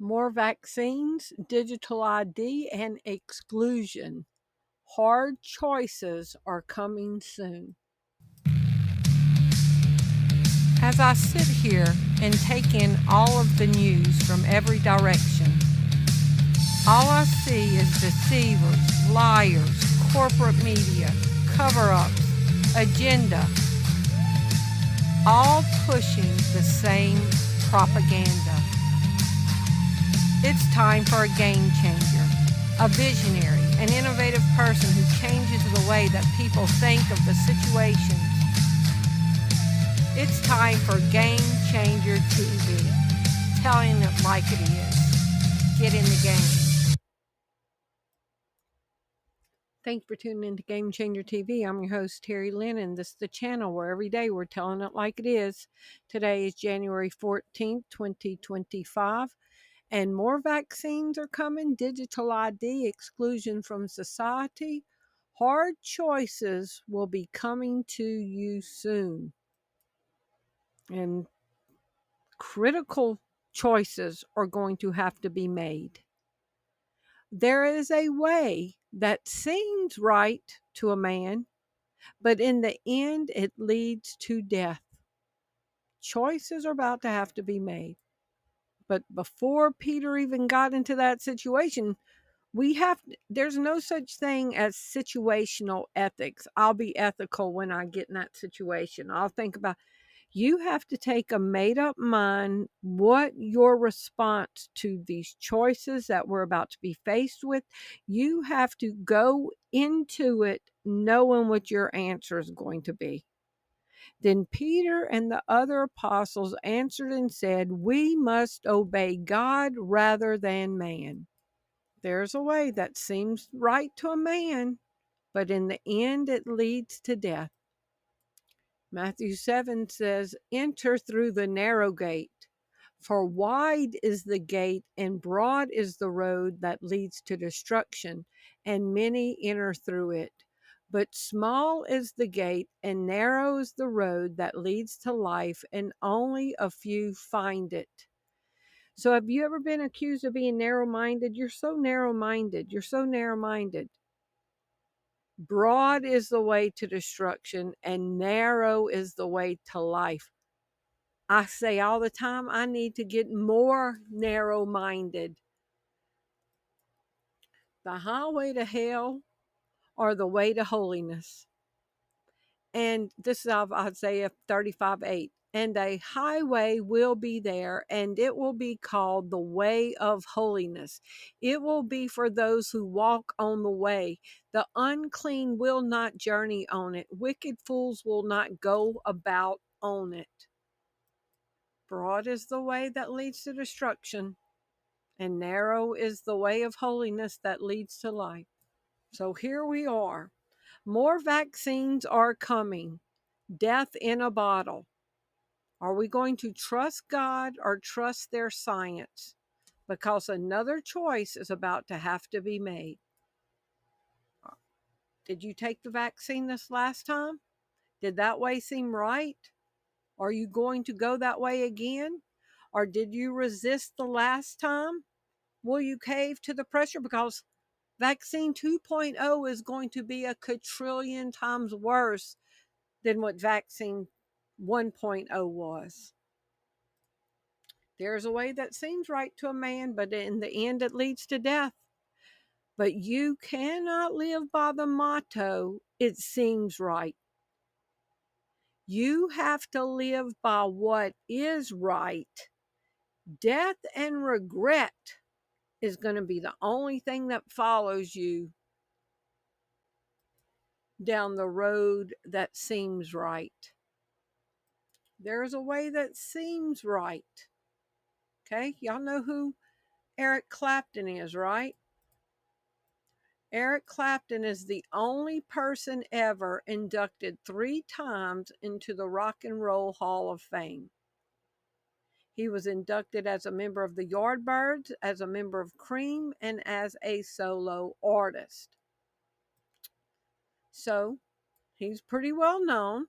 More vaccines, digital ID, and exclusion. Hard choices are coming soon. As I sit here and take in all of the news from every direction, all I see is deceivers, liars, corporate media, cover-ups, agenda, all pushing the same propaganda. It's time for a game changer, a visionary, an innovative person who changes the way that people think of the situations. It's time for Game Changer TV, telling it like it is. Get in the game. Thanks for tuning in to Game Changer TV. I'm your host, Terri Lynn, and this is the channel where every day we're telling it like it is. Today is January 14th, 2025. And more vaccines are coming, digital ID, exclusion from society. Hard choices will be coming to you soon. And critical choices are going to have to be made. There is a way that seems right to a man, but in the end, it leads to death. Choices are about to have to be made. But before Peter even got into that situation, there's no such thing as situational ethics. I'll be ethical when I get in that situation. I'll think about, you have to take a made up mind what your response to these choices that we're about to be faced with. You have to go into it knowing what your answer is going to be. Then Peter and the other apostles answered and said, "We must obey God rather than man." There's a way that seems right to a man, but in the end it leads to death. Matthew 7 says, "Enter through the narrow gate, for wide is the gate and broad is the road that leads to destruction, and many enter through it. But small is the gate and narrow is the road that leads to life, and only a few find it." So have you ever been accused of being narrow-minded? You're so narrow-minded. You're so narrow-minded. Broad is the way to destruction, and narrow is the way to life. I say all the time, I need to get more narrow-minded. The highway to hell or the way to holiness. And this is of Isaiah 35:8. "And a highway will be there, and it will be called the way of holiness. It will be for those who walk on the way. The unclean will not journey on it. Wicked fools will not go about on it." Broad is the way that leads to destruction, and narrow is the way of holiness that leads to life. So here we are. More vaccines are coming. Death in a bottle. Are we going to trust God or trust their science? Because another choice is about to have to be made. Did you take the vaccine this last time? Did that way seem right? Are you going to go that way again? Or did you resist the last time? Will you cave to the pressure? Because vaccine 2.0 is going to be a quadrillion times worse than what vaccine 1.0 was. There's a way that seems right to a man, but in the end it leads to death. But you cannot live by the motto, "It seems right." You have to live by what is right. Death and regret is going to be the only thing that follows you down the road that seems right. There's a way that seems right. Okay, y'all know who Eric Clapton is, right? Eric Clapton is the only person ever inducted 3 times into the Rock and Roll Hall of Fame. He was inducted as a member of the Yardbirds, as a member of Cream, and as a solo artist. So he's pretty well known.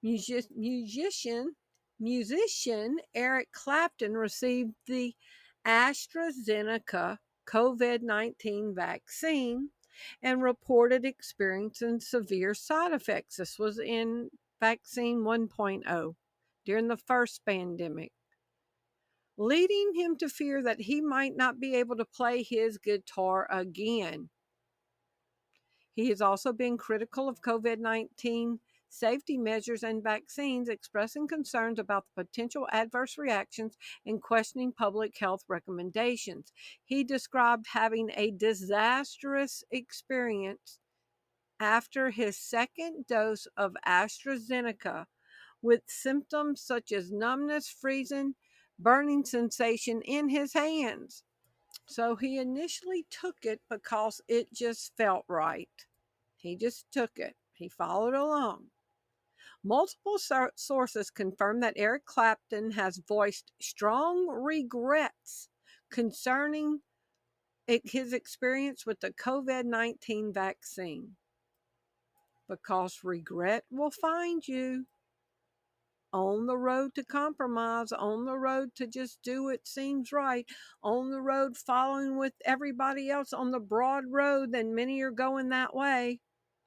Musician Eric Clapton received the AstraZeneca COVID-19 vaccine and reported experiencing severe side effects. This was in vaccine 1.0 during the first pandemic, leading him to fear that he might not be able to play his guitar again. He has also been critical of COVID-19 safety measures and vaccines, expressing concerns about the potential adverse reactions and questioning public health recommendations. He described having a disastrous experience after his second dose of AstraZeneca with symptoms such as numbness, freezing, burning sensation in his hands. So he initially took it because it just felt right. He just took it. He followed along. Multiple sources confirm that Eric Clapton has voiced strong regrets concerning his experience with the COVID-19 vaccine. Because regret will find you on the road to compromise, on the road to just do what seems right, on the road following with everybody else on the broad road, and many are going that way.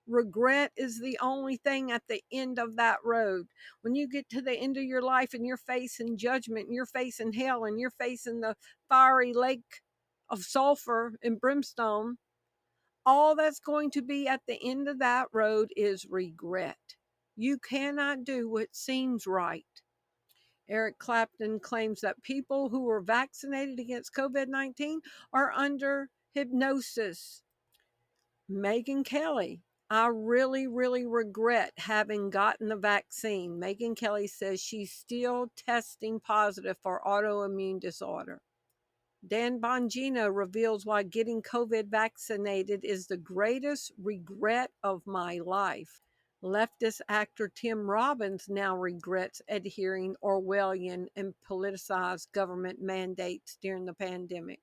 Regret is the only thing at the end of that road. When you get to the end of your life and you're facing judgment, and you're facing hell, and you're facing the fiery lake of sulfur and brimstone, all that's going to be at the end of that road is regret. You cannot do what seems right. Eric Clapton claims that people who were vaccinated against COVID-19 are under hypnosis. Megyn Kelly, I really, really regret having gotten the vaccine. Megyn Kelly says she's still testing positive for autoimmune disorder. Dan Bongino reveals why getting COVID vaccinated is the greatest regret of my life. Leftist actor Tim Robbins now regrets adhering Orwellian and politicized government mandates during the pandemic.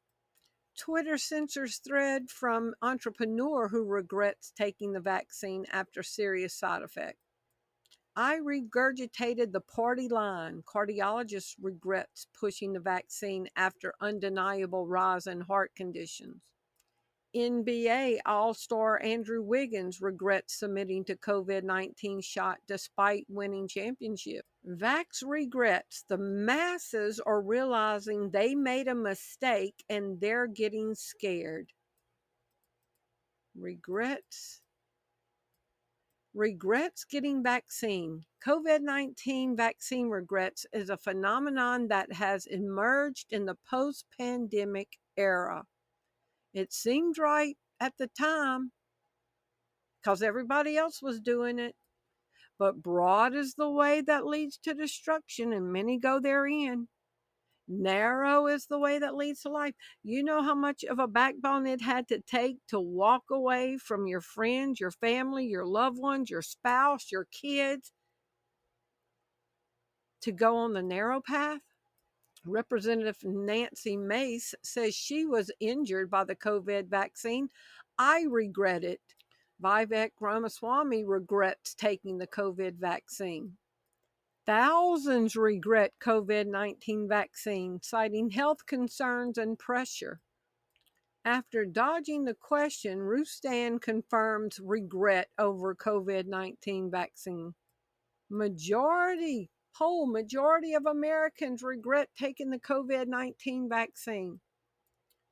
Twitter censors thread from entrepreneur who regrets taking the vaccine after serious side effect. I regurgitated the party line. Cardiologist regrets pushing the vaccine after undeniable rise in heart conditions. NBA All-Star Andrew Wiggins regrets submitting to COVID-19 shot despite winning championship. Vax regrets. The masses are realizing they made a mistake and they're getting scared. Regrets getting vaccine. COVID-19 vaccine regrets is a phenomenon that has emerged in the post-pandemic era. It seemed right at the time because everybody else was doing it, but broad is the way that leads to destruction, and many go therein. Narrow is the way that leads to life. You know how much of a backbone it had to take to walk away from your friends, your family, your loved ones, your spouse, your kids, to go on the narrow path? Representative Nancy Mace says she was injured by the COVID vaccine. I regret it. Vivek Ramaswamy regrets taking the COVID vaccine. Thousands regret COVID-19 vaccine, citing health concerns and pressure. After dodging the question, Rustan confirms regret over COVID-19 vaccine. Whole majority of Americans regret taking the COVID-19 vaccine.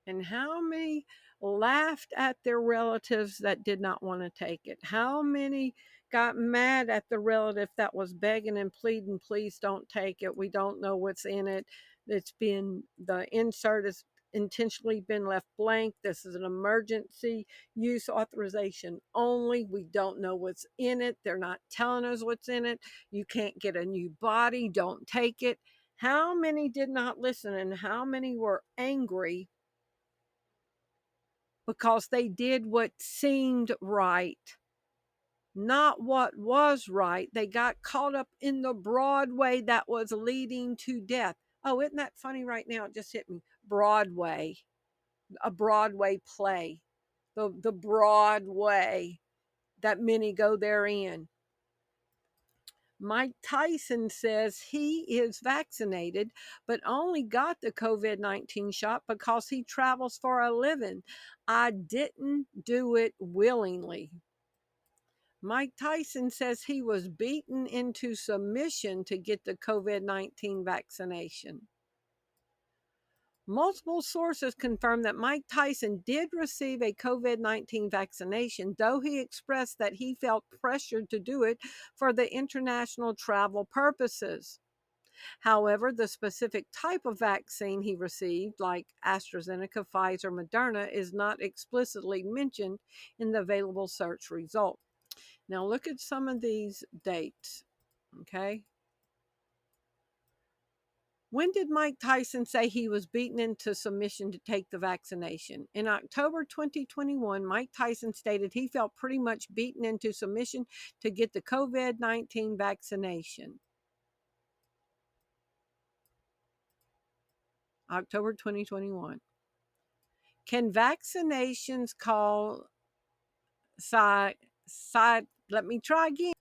And how many laughed at their relatives that did not want to take it? How many got mad at the relative that was begging and pleading, please don't take it. We don't know what's in it. The insert has intentionally been left blank. This is an emergency use authorization only. We don't know what's in it. They're not telling us what's in it. You can't get a new body. Don't take it. How many did not listen, and how many were angry because they did what seemed right, not what was right? They got caught up in the Broadway that was leading to death. Oh, isn't that funny right now? It just hit me. Broadway, a Broadway play, the Broadway that many go therein. Mike Tyson says he is vaccinated, but only got the COVID-19 shot because he travels for a living. I didn't do it willingly. Mike Tyson says he was beaten into submission to get the COVID-19 vaccination. Multiple sources confirm that Mike Tyson did receive a COVID-19 vaccination, though he expressed that he felt pressured to do it for the international travel purposes. However, the specific type of vaccine he received, like AstraZeneca, Pfizer, Moderna, is not explicitly mentioned in the available search result. Now look at some of these dates, okay? When did Mike Tyson say he was beaten into submission to take the vaccination? In October 2021, Mike Tyson stated he felt pretty much beaten into submission to get the COVID-19 vaccination. October 2021. Can vaccinations cause let me try again.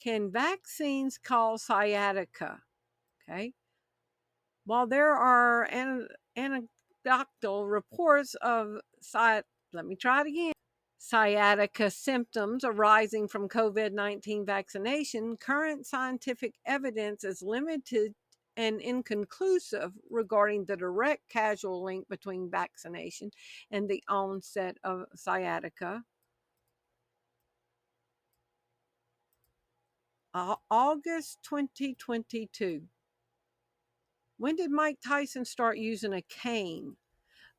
Can vaccines cause sciatica? Okay. While there are anecdotal reports of let me try it again. Sciatica symptoms arising from COVID-19 vaccination, current scientific evidence is limited and inconclusive regarding the direct causal link between vaccination and the onset of sciatica. August 2022. When did Mike Tyson start using a cane?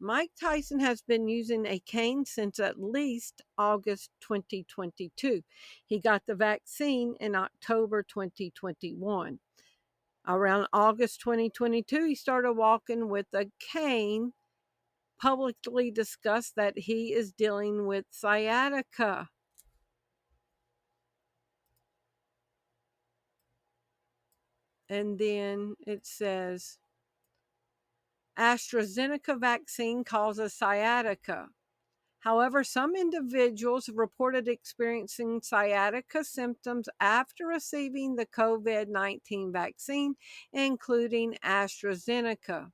Mike Tyson has been using a cane since at least August 2022. He got the vaccine in October 2021. Around August 2022, he started walking with a cane, publicly discussed that he is dealing with sciatica. And then it says, AstraZeneca vaccine causes sciatica. However, some individuals have reported experiencing sciatica symptoms after receiving the COVID-19 vaccine, including AstraZeneca.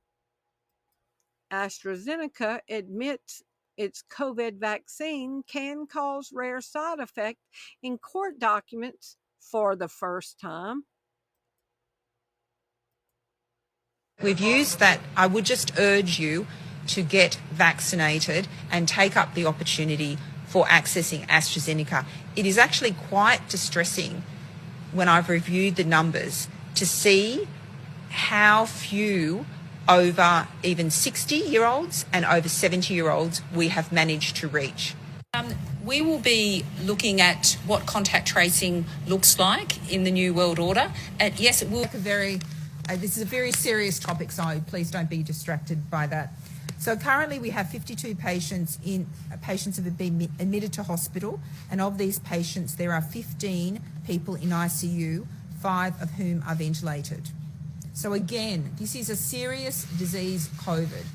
AstraZeneca admits its COVID vaccine can cause rare side effects in court documents for the first time. Reviews that I would just urge you to get vaccinated and take up the opportunity for accessing AstraZeneca. It is actually quite distressing when I've reviewed the numbers to see how few over even 60-year-olds and over 70-year-olds we have managed to reach. We will be looking at what contact tracing looks like in the New World Order. And yes, it will. This is a very serious topic, so please don't be distracted by that. So currently we have 52 patients have been admitted to hospital, and of these patients there are 15 people in ICU, 5 of whom are ventilated. So again, this is a serious disease, COVID.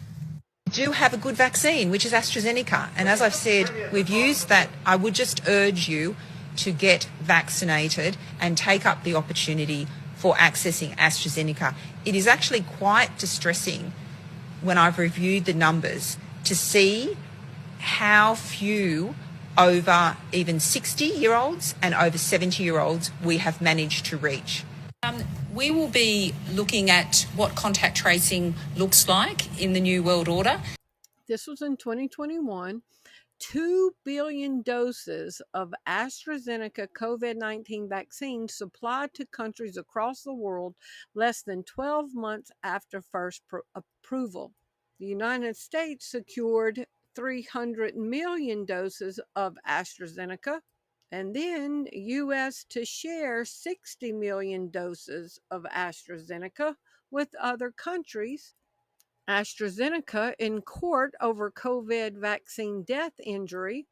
We do have a good vaccine, which is AstraZeneca, and as I've said, we've used that. I would just urge you to get vaccinated and take up the opportunity for accessing AstraZeneca. It is actually quite distressing when I've reviewed the numbers to see how few over even 60-year-olds and over 70-year-olds we have managed to reach. We will be looking at what contact tracing looks like in the New World Order. This was in 2021. 2 billion doses of AstraZeneca COVID-19 vaccine supplied to countries across the world less than 12 months after first approval. The United States secured 300 million doses of AstraZeneca, and then U.S. to share 60 million doses of AstraZeneca with other countries. AstraZeneca in court over COVID vaccine death injury.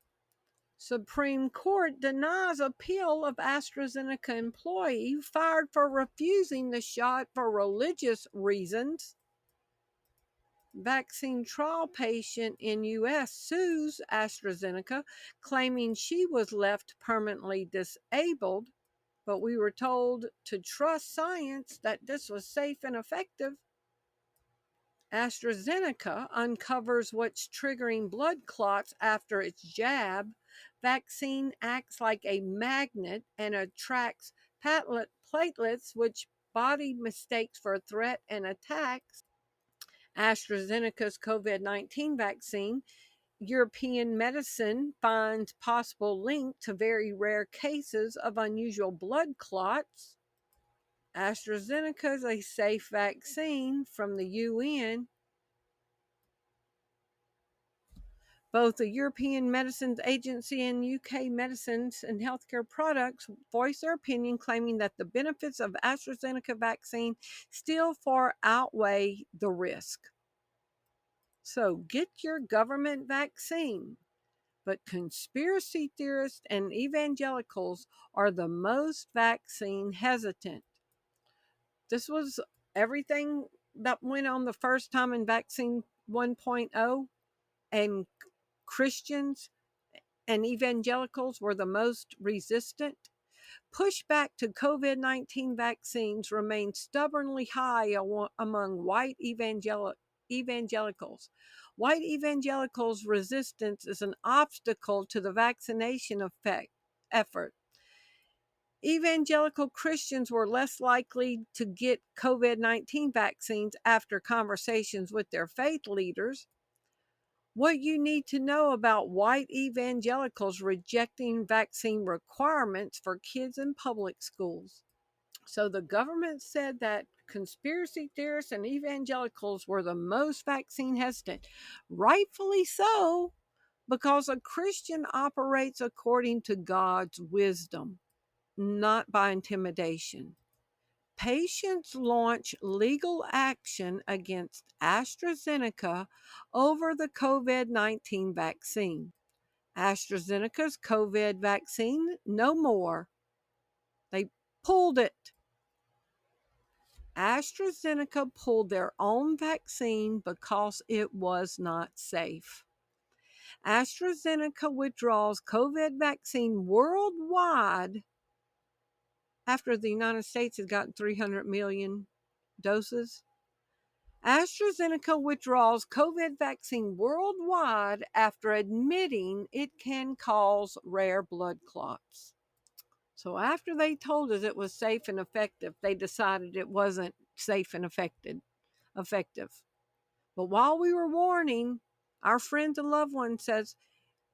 Supreme Court denies appeal of AstraZeneca employee fired for refusing the shot for religious reasons. Vaccine trial patient in U.S. sues AstraZeneca, claiming she was left permanently disabled. but we were told to trust science that this was safe and effective. AstraZeneca uncovers what's triggering blood clots after its jab. Vaccine acts like a magnet and attracts platelets, which body mistakes for a threat and attacks. AstraZeneca's COVID-19 vaccine, European medicine finds possible link to very rare cases of unusual blood clots. AstraZeneca is a safe vaccine from the UN. Both the European Medicines Agency and UK Medicines and Healthcare Products voiced their opinion, claiming that the benefits of AstraZeneca vaccine still far outweigh the risk. So get your government vaccine. But conspiracy theorists and evangelicals are the most vaccine hesitant. This was everything that went on the first time in Vaccine 1.0, and Christians and evangelicals were the most resistant. Pushback to COVID-19 vaccines remains stubbornly high among white evangelicals. White evangelicals' resistance is an obstacle to the vaccination effort. Evangelical Christians were less likely to get COVID-19 vaccines after conversations with their faith leaders. What you need to know about white evangelicals rejecting vaccine requirements for kids in public schools. So the government said that conspiracy theorists and evangelicals were the most vaccine hesitant. Rightfully so, because a Christian operates according to God's wisdom, not by intimidation. Patients launch legal action against AstraZeneca over the COVID-19 vaccine. AstraZeneca's COVID vaccine, no more. They pulled it. AstraZeneca pulled their own vaccine because it was not safe. AstraZeneca withdraws COVID vaccine worldwide after the United States had gotten 300 million doses. AstraZeneca withdraws COVID vaccine worldwide after admitting it can cause rare blood clots. So after they told us it was safe and effective, they decided it wasn't safe and effective. But while we were warning, our friends and loved ones says,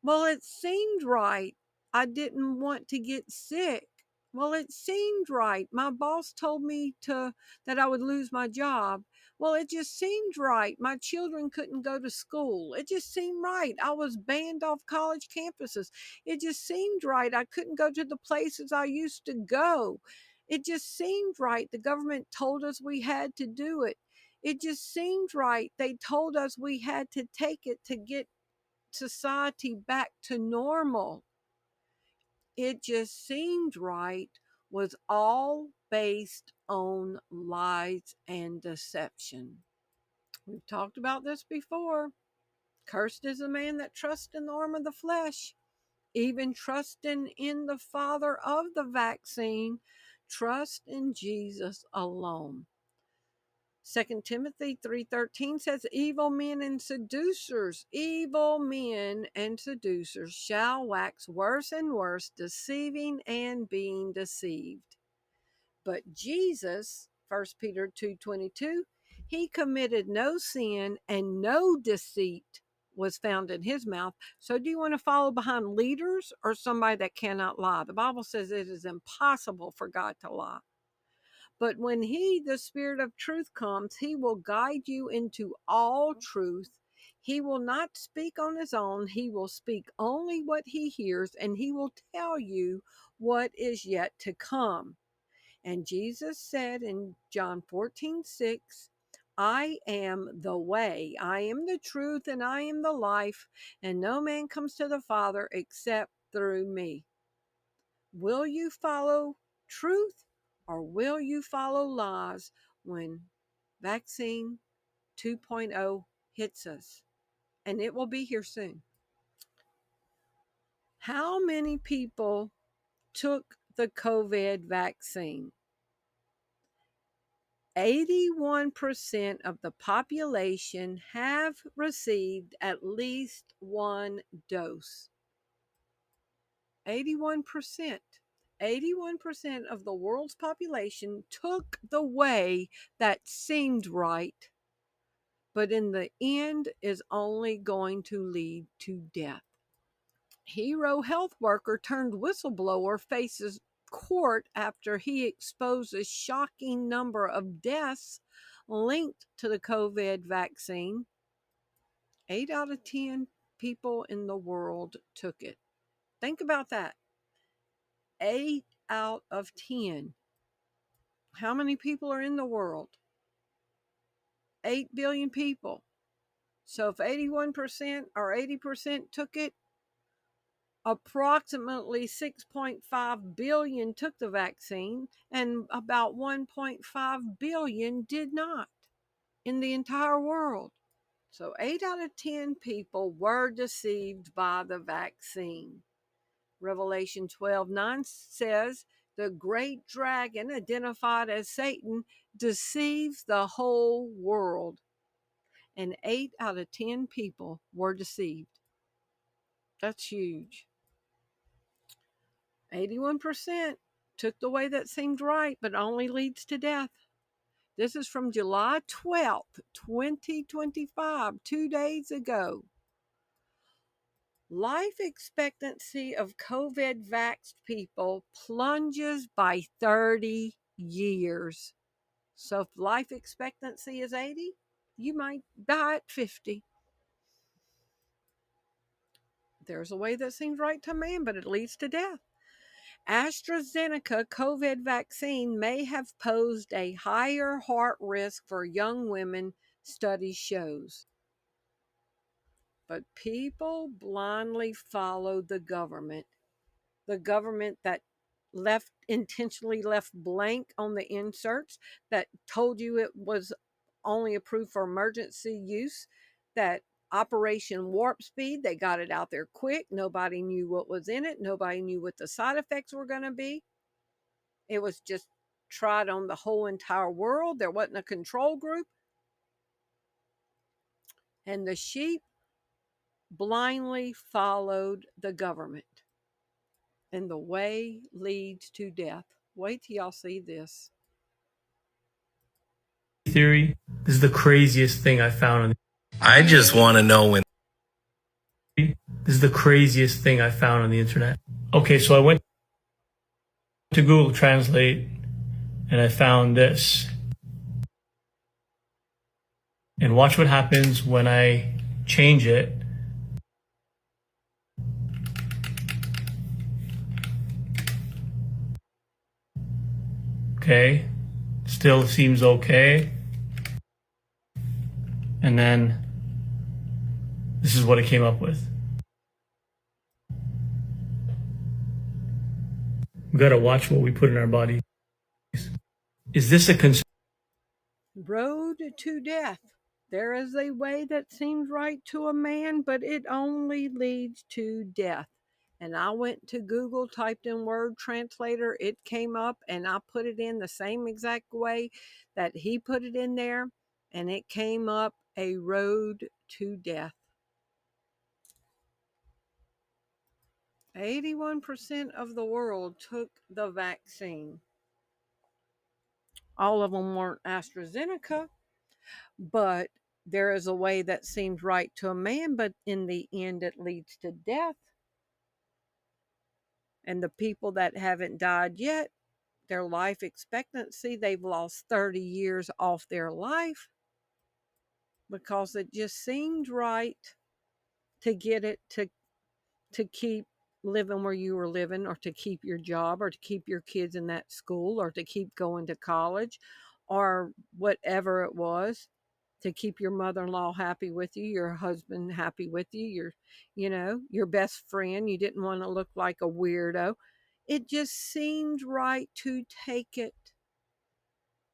well, it seemed right. I didn't want to get sick. Well, it seemed right. My boss told me that I would lose my job. Well, it just seemed right. My children couldn't go to school. It just seemed right. I was banned off college campuses. It just seemed right. I couldn't go to the places I used to go. It just seemed right. The government told us we had to do it. It just seemed right. They told us we had to take it to get society back to normal. It just seemed right was all based on lies and deception. We've talked about this before. Cursed is the man that trusts in the arm of the flesh. Even trusting in the father of the vaccine, trust in Jesus alone. 2 Timothy 3:13 says, evil men and seducers shall wax worse and worse, deceiving and being deceived. But Jesus, 1 Peter 2:22, he committed no sin and no deceit was found in his mouth. So do you want to follow behind leaders or somebody that cannot lie? The Bible says it is impossible for God to lie. But when he, the Spirit of truth, comes, he will guide you into all truth. He will not speak on his own. He will speak only what he hears, and he will tell you what is yet to come. And Jesus said in John 14:6, I am the way, I am the truth, and I am the life, and no man comes to the Father except through me. Will you follow truth or will you follow lies when vaccine 2.0 hits us? And it will be here soon. How many people took the COVID vaccine. 81% of the population have received at least one dose. 81%. 81% of the world's population took the way that seemed right, but in the end is only going to lead to death. Hero health worker turned whistleblower faces court after he exposed a shocking number of deaths linked to the COVID vaccine. 8 out of 10 people in the world took it. Think about that. 8 out of 10. How many people are in the world? 8 billion people. So if 81% or 80% took it, approximately 6.5 billion took the vaccine and about 1.5 billion did not in the entire world. So 8 out of 10 people were deceived by the vaccine. Revelation 12:9 says, the great dragon, identified as Satan, deceives the whole world. And 8 out of 10 people were deceived. That's huge. 81% took the way that seemed right, but only leads to death. This is from July 12th, 2025, 2 days ago. Life expectancy of COVID vaxxed people plunges by 30 years. So if life expectancy is 80, you might die at 50. There's a way that seems right to man, but it leads to death. AstraZeneca COVID vaccine may have posed a higher heart risk for young women, study shows. But people blindly followed the government that intentionally left blank on the inserts, that told you it was only approved for emergency use, that Operation Warp Speed, they got it out there quick. Nobody knew what was in it. Nobody knew what the side effects were going to be. It was just tried on the whole entire world. There wasn't a control group. And the sheep blindly followed the government. And the way leads to death. Wait till y'all see this. Theory. This is the craziest thing I found on I just want to know when. This is the craziest thing I found on the internet. Okay, so I went to Google Translate and I found this. And watch what happens when I change it. Okay, still seems okay. And then this is what it came up with. We gotta watch what we put in our body. Is this a concern? Road to death. There is a way that seems right to a man, but it only leads to death. And I went to Google, typed in word translator, it came up, and I put it in the same exact way that he put it in there, and it came up a road to death. 81% of the world took the vaccine. All of them weren't AstraZeneca, but there is a way that seems right to a man, but in the end it leads to death. And the people that haven't died yet, their life expectancy, they've lost 30 years off their life because it just seemed right to get it to keep living where you were living, or to keep your job, or to keep your kids in that school, or to keep going to college, or whatever it was, to keep your mother-in-law happy with you, your husband happy with you, your best friend. You didn't want to look like a weirdo. It just seemed right to take it.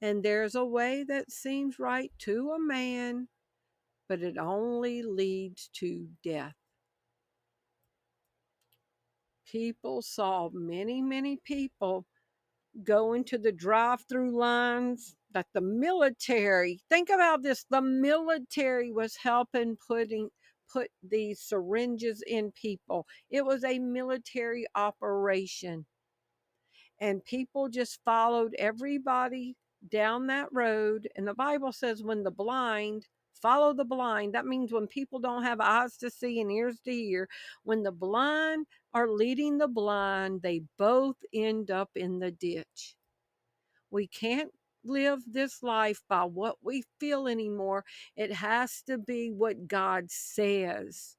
And there's a way that seems right to a man, but it only leads to death. people saw many, many people go into the drive-through lines that the military, think about this, the military was helping put these syringes in people. It was a military operation. And people just followed everybody down that road. And the Bible says when the blind follow the blind, that means when people don't have eyes to see and ears to hear, when the blind are leading the blind, they both end up in the ditch. We can't live this life by what we feel anymore. It has to be what God says.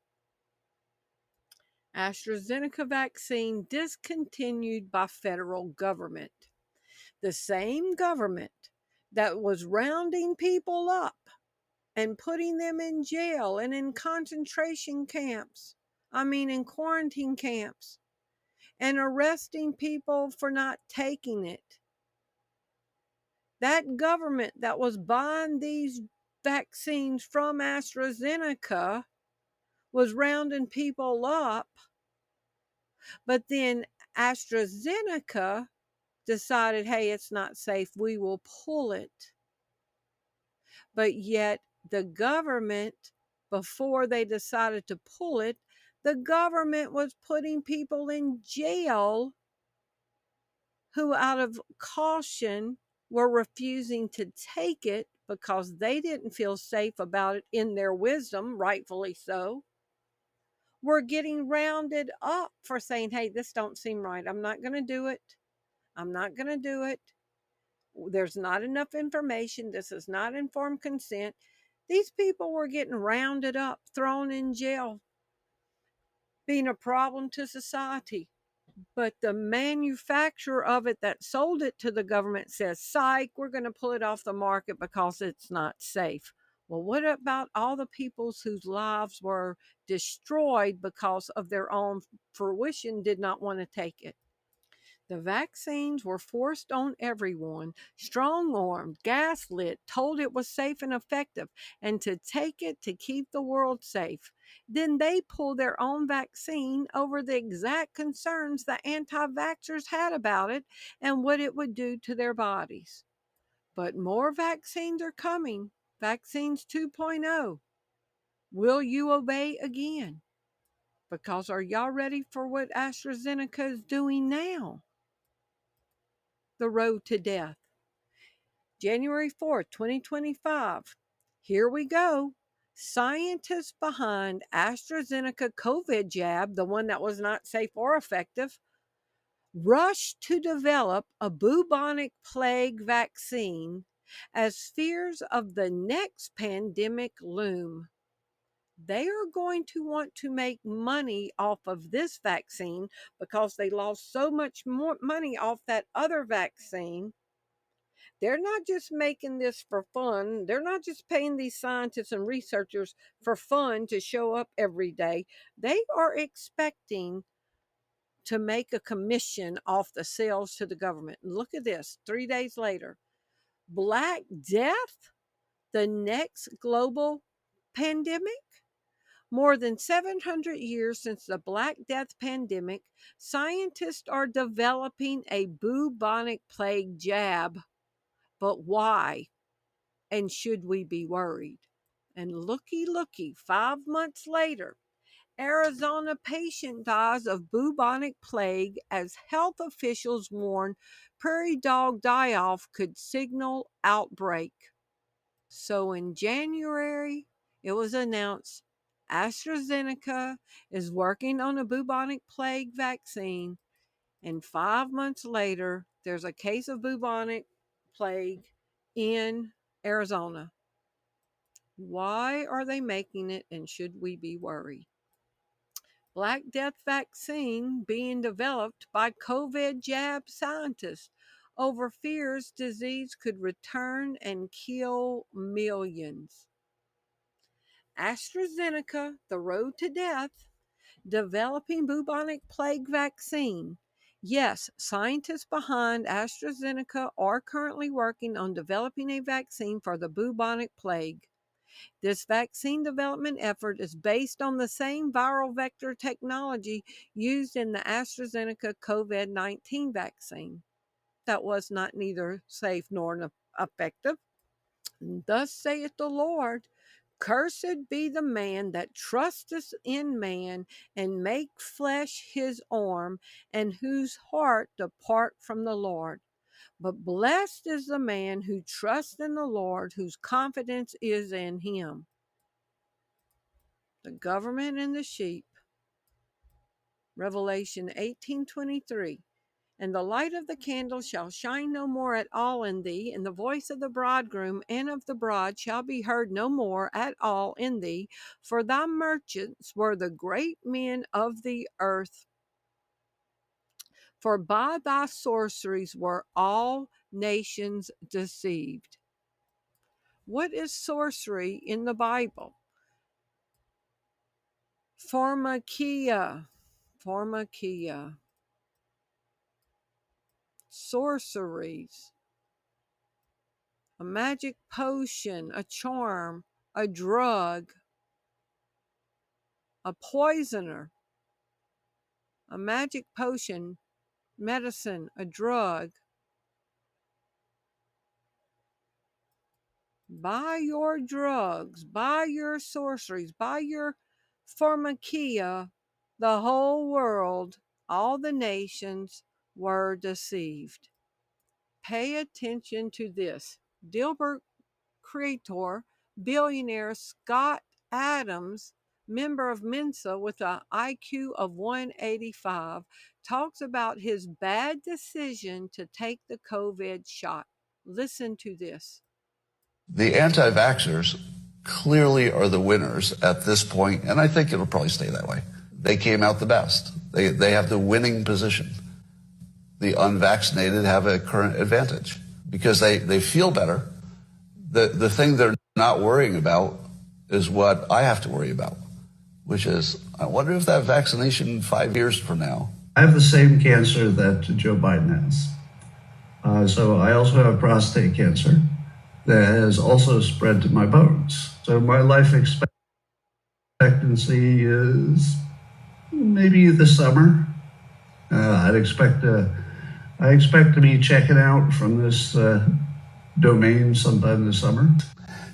AstraZeneca vaccine discontinued by federal government. The same government that was rounding people up and putting them in jail and in concentration camps, in quarantine camps, and arresting people for not taking it. That government that was buying these vaccines from AstraZeneca was rounding people up, but then AstraZeneca decided, hey, it's not safe, we will pull it. But yet the government, before they decided to pull it, the government was putting people in jail who, out of caution, were refusing to take it because they didn't feel safe about it in their wisdom, rightfully so, were getting rounded up for saying, hey, this don't seem right. I'm not going to do it. I'm not going to do it. There's not enough information. This is not informed consent. These people were getting rounded up, thrown in jail, being a problem to society. But the manufacturer of it that sold it to the government says, psych, we're going to pull it off the market because it's not safe. Well, what about all the people whose lives were destroyed because of their own fruition did not want to take it? The vaccines were forced on everyone, strong-armed, gaslit, told it was safe and effective, and to take it to keep the world safe. Then they pulled their own vaccine over the exact concerns the anti-vaxxers had about it and what it would do to their bodies. But more vaccines are coming. Vaccines 2.0. Will you obey again? Because are y'all ready for what AstraZeneca is doing now? The road to death. January 4th, 2025. Here we go. Scientists behind AstraZeneca COVID jab, the one that was not safe or effective, rushed to develop a bubonic plague vaccine as fears of the next pandemic loom. They are going to want to make money off of this vaccine because they lost so much more money off that other vaccine. They're not just making this for fun. They're not just paying these scientists and researchers for fun to show up every day. They are expecting to make a commission off the sales to the government. And look at this, 3 days later. Black Death, the next global pandemic? More than 700 years since the Black Death pandemic, scientists are developing a bubonic plague jab. But why? And should we be worried? And looky, 5 months later, Arizona patient dies of bubonic plague as health officials warn prairie dog die-off could signal outbreak. So in January, it was announced AstraZeneca is working on a bubonic plague vaccine, and 5 months later, there's a case of bubonic plague in Arizona. Why are they making it, and should we be worried? Black Death vaccine being developed by COVID jab scientists over fears disease could return and kill millions. AstraZeneca, the road to death, developing bubonic plague vaccine. Yes, scientists behind AstraZeneca are currently working on developing a vaccine for the bubonic plague. This vaccine development effort is based on the same viral vector technology used in the AstraZeneca COVID-19 vaccine that was not neither safe nor effective. Thus saith the Lord, cursed be the man that trusteth in man and make flesh his arm, and whose heart depart from the Lord. But blessed is the man who trusts in the Lord, whose confidence is in him. The government and the sheep. Revelation 18:23. And the light of the candle shall shine no more at all in thee, and the voice of the bridegroom and of the bride shall be heard no more at all in thee, for thy merchants were the great men of the earth. For by thy sorceries were all nations deceived. What is sorcery in the Bible? Pharmakia. Sorceries. A magic potion, a charm, a drug, a poisoner, a magic potion, medicine, a drug. By your drugs, by your sorceries, by your pharmakia, the whole world, all the nations were deceived. Pay attention to this. Dilbert creator, billionaire Scott Adams, member of Mensa with an IQ of 185, talks about his bad decision to take the COVID shot. Listen to this. The anti-vaxxers clearly are the winners at this point, and I think it'll probably stay that way. They came out the best. They have the winning position. The unvaccinated have a current advantage because they feel better. The thing they're not worrying about is what I have to worry about, which is, I wonder if that vaccination 5 years from now. I have the same cancer that Joe Biden has. So I also have prostate cancer that has also spread to my bones. So my life expectancy is maybe this summer. I expect to be checking out from this domain sometime this summer.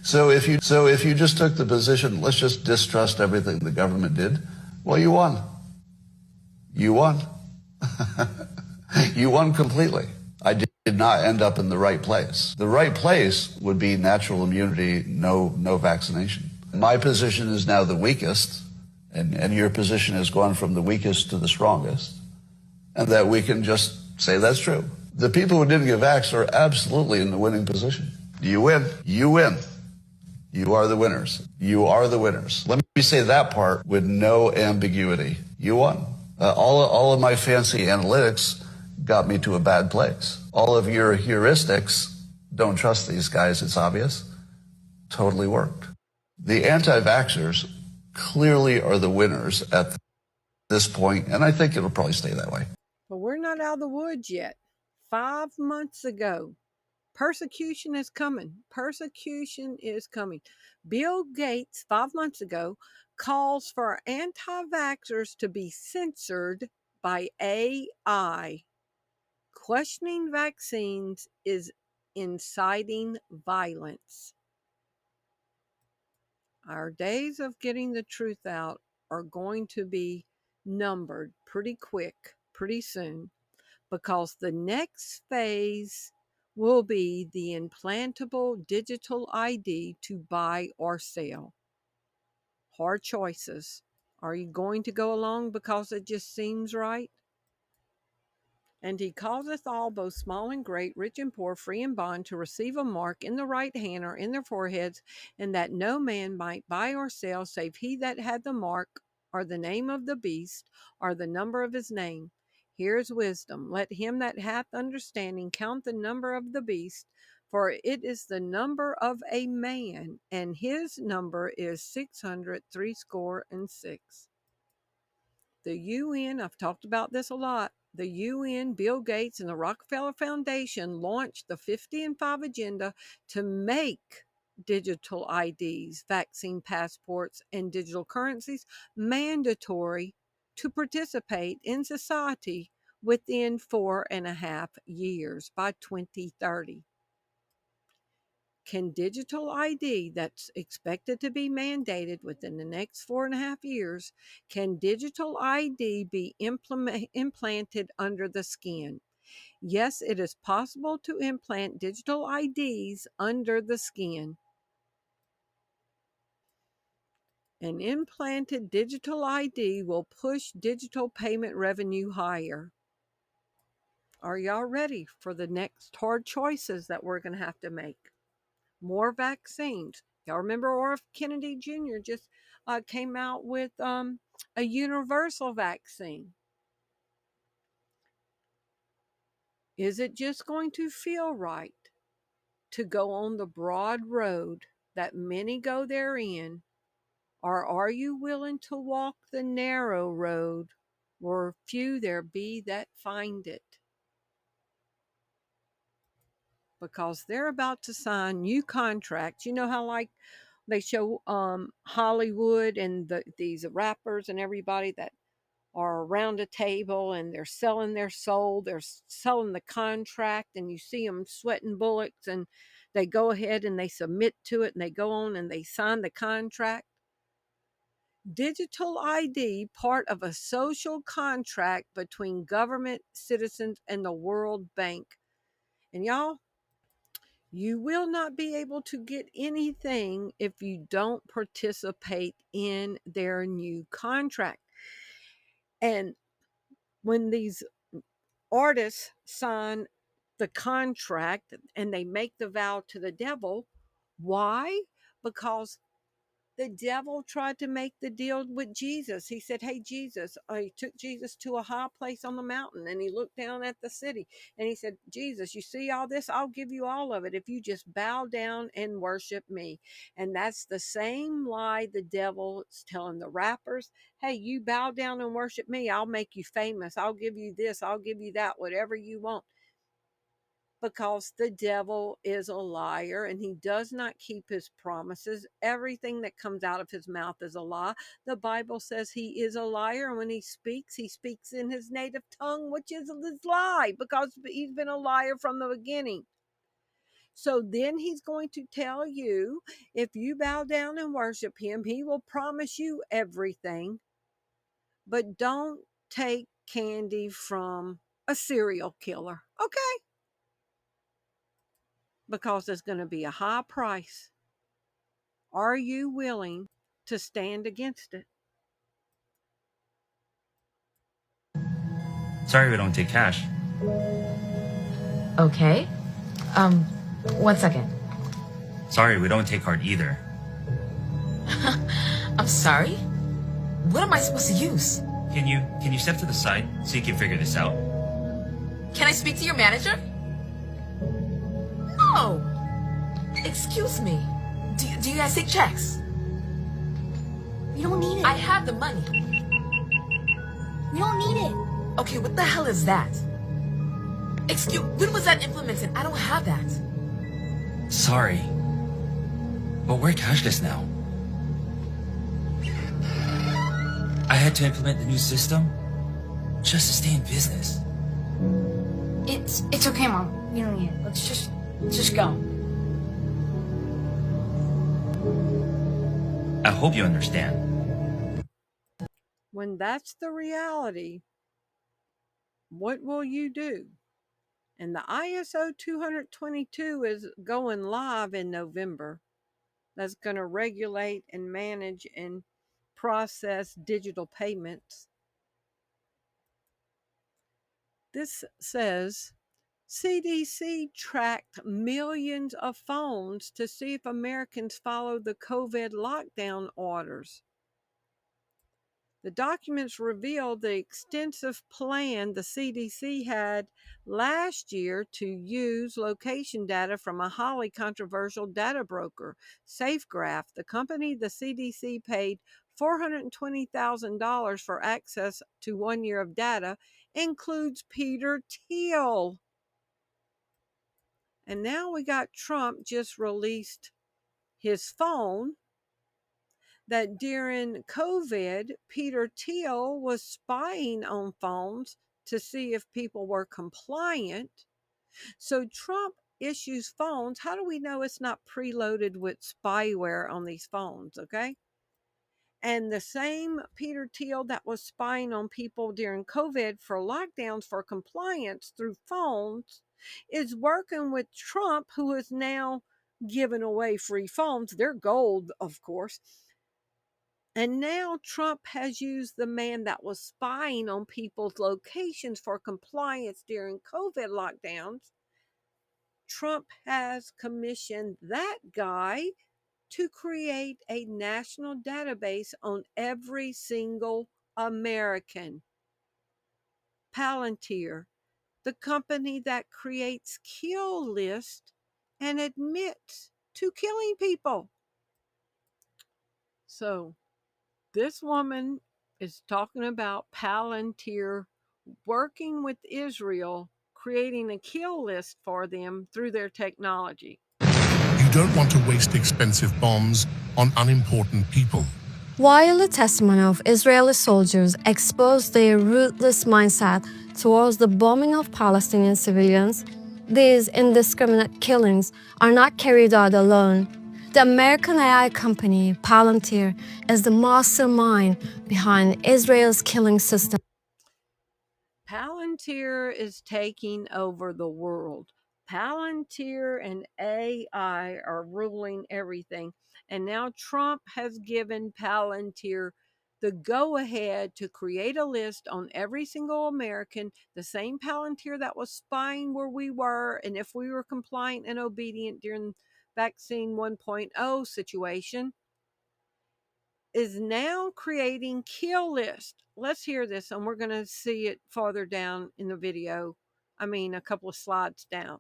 So if you just took the position, let's just distrust everything the government did, well, you won. You won. You won completely. I did not end up in the right place. The right place would be natural immunity, no vaccination. My position is now the weakest, and your position has gone from the weakest to the strongest, and that we can just say that's true. The people who didn't get vaxxed are absolutely in the winning position. You win. You win. You are the winners. You are the winners. Let me say that part with no ambiguity. You won. All of my fancy analytics got me to a bad place. All of your heuristics, don't trust these guys, it's obvious, totally worked. The anti-vaxxers clearly are the winners at this point, and I think it'll probably stay that way. But we're not out of the woods yet. 5 months ago, persecution is coming. Persecution is coming. Bill Gates, 5 months ago, calls for anti-vaxxers to be censored by AI. Questioning vaccines is inciting violence. Our days of getting the truth out are going to be numbered pretty quick, pretty soon, because the next phase will be the implantable digital ID to buy or sell. Hard choices. Are you going to go along because it just seems right? And he causeth all, both small and great, rich and poor, free and bond, to receive a mark in the right hand or in their foreheads, and that no man might buy or sell, save he that had the mark, or the name of the beast, or the number of his name. Here is wisdom. Let him that hath understanding count the number of the beast, for it is the number of a man, and his number is 666. The UN, I've talked about this a lot. The UN, Bill Gates, and the Rockefeller Foundation launched the 50 and 5 agenda to make digital IDs, vaccine passports, and digital currencies mandatory to participate in society within 4.5 years by 2030. Can digital ID that's expected to be mandated within the next 4.5 years, can digital ID be implanted under the skin? Yes, it is possible to implant digital IDs under the skin. An implanted digital ID will push digital payment revenue higher. Are y'all ready for the next hard choices that we're going to have to make? More vaccines. Y'all remember R.F. Kennedy Jr. just came out with a universal vaccine. Is it just going to feel right to go on the broad road that many go therein, or are you willing to walk the narrow road where few there be that find it? Because they're about to sign new contracts. You know how like they show Hollywood and these rappers and everybody that are around a table and they're selling their soul, they're selling the contract, and you see them sweating bullets, and they go ahead and they submit to it and they go on and they sign the contract. Digital ID, part of a social contract between government, citizens, and the World Bank. And y'all, you will not be able to get anything if you don't participate in their new contract. And when these artists sign the contract and they make the vow to the devil, why? Because the devil tried to make the deal with Jesus. He said, hey, Jesus, he took Jesus to a high place on the mountain and he looked down at the city and he said, Jesus, you see all this? I'll give you all of it if you just bow down and worship me. And that's the same lie the devil is telling the rappers. Hey, you bow down and worship me. I'll make you famous. I'll give you this. I'll give you that, whatever you want. Because the devil is a liar and he does not keep his promises. Everything that comes out of his mouth is a lie. The Bible says he is a liar, and when he speaks in his native tongue, which is his lie, because he's been a liar from the beginning. So then he's going to tell you, if you bow down and worship him, he will promise you everything. But don't take candy from a serial killer, okay? Because there's going to be a high price. Are you willing to stand against it? Sorry, we don't take cash. Okay. 1 second. Sorry, we don't take card either. I'm sorry? What am I supposed to use? Can you step to the side so you can figure this out? Can I speak to your manager? No. Excuse me. Do you guys take checks? We don't need it. I have the money. We don't need it. Okay, what the hell is that? When was that implemented? I don't have that. Sorry, but we're cashless now. I had to implement the new system just to stay in business. It's okay, Mom. We don't need it. Let's just go. I hope you understand. When that's the reality, what will you do? And the ISO 222 is going live in November. That's going to regulate and manage and process digital payments. This says CDC tracked millions of phones to see if Americans followed the COVID lockdown orders. The documents reveal the extensive plan the CDC had last year to use location data from a highly controversial data broker, SafeGraph. The company the CDC paid $420,000 for access to 1 year of data includes Peter Thiel. And now we got Trump just released his phone that during COVID, Peter Thiel was spying on phones to see if people were compliant. So Trump issues phones. How do we know it's not preloaded with spyware on these phones? Okay. And the same Peter Thiel that was spying on people during COVID for lockdowns for compliance through phones is working with Trump, who is now giving away free phones. They're gold, of course. And now Trump has used the man that was spying on people's locations for compliance during COVID lockdowns. Trump has commissioned that guy to create a national database on every single American. Palantir, the company that creates kill lists and admits to killing people. So this woman is talking about Palantir working with Israel, creating a kill list for them through their technology. You don't want to waste expensive bombs on unimportant people. While the testimony of Israeli soldiers exposed their ruthless mindset towards the bombing of Palestinian civilians, these indiscriminate killings are not carried out alone. The American AI company Palantir is the mastermind behind Israel's killing system. Palantir is taking over the world. Palantir and AI are ruling everything. And now Trump has given Palantir the go-ahead to create a list on every single American, the same Palantir that was spying where we were and if we were compliant and obedient during vaccine 1.0 situation, is now creating kill lists. Let's hear this, and we're going to see it farther down in the video. A couple of slides down.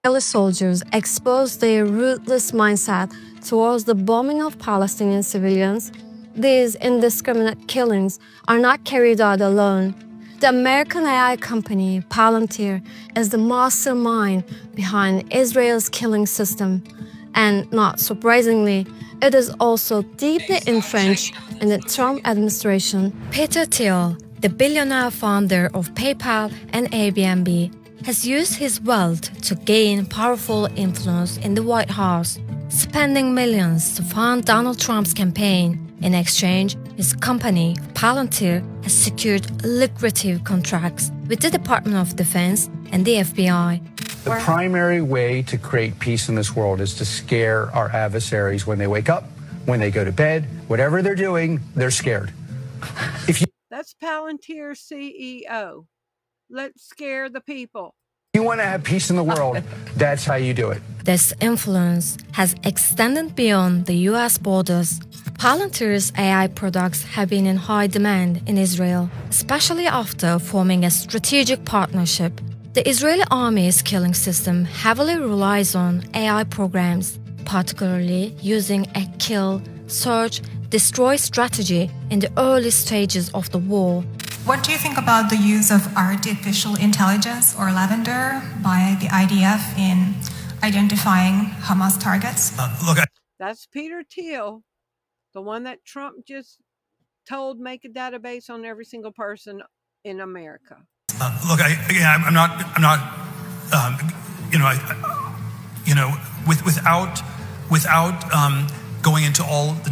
Israeli soldiers exposed their ruthless mindset towards the bombing of Palestinian civilians. These indiscriminate killings are not carried out alone. The American AI company Palantir is the mastermind behind Israel's killing system. And not surprisingly, it is also deeply entrenched in the Trump administration. Peter Thiel, the billionaire founder of PayPal and Airbnb, has used his wealth to gain powerful influence in the White House, spending millions to fund Donald Trump's campaign. In exchange, his company, Palantir, has secured lucrative contracts with the Department of Defense and the FBI. The primary way to create peace in this world is to scare our adversaries when they wake up, when they go to bed, whatever they're doing, they're scared. That's Palantir CEO. Let's scare the people. You want to have peace in the world, that's how you do it. This influence has extended beyond the US borders. Palantir's AI products have been in high demand in Israel, especially after forming a strategic partnership. The Israeli army's killing system heavily relies on AI programs, particularly using a kill, search, destroy strategy in the early stages of the war. What do you think about the use of artificial intelligence, or Lavender, by the IDF in identifying Hamas targets? That's Peter Thiel, the one that Trump just told make a database on every single person in America. I'm not, without going into all the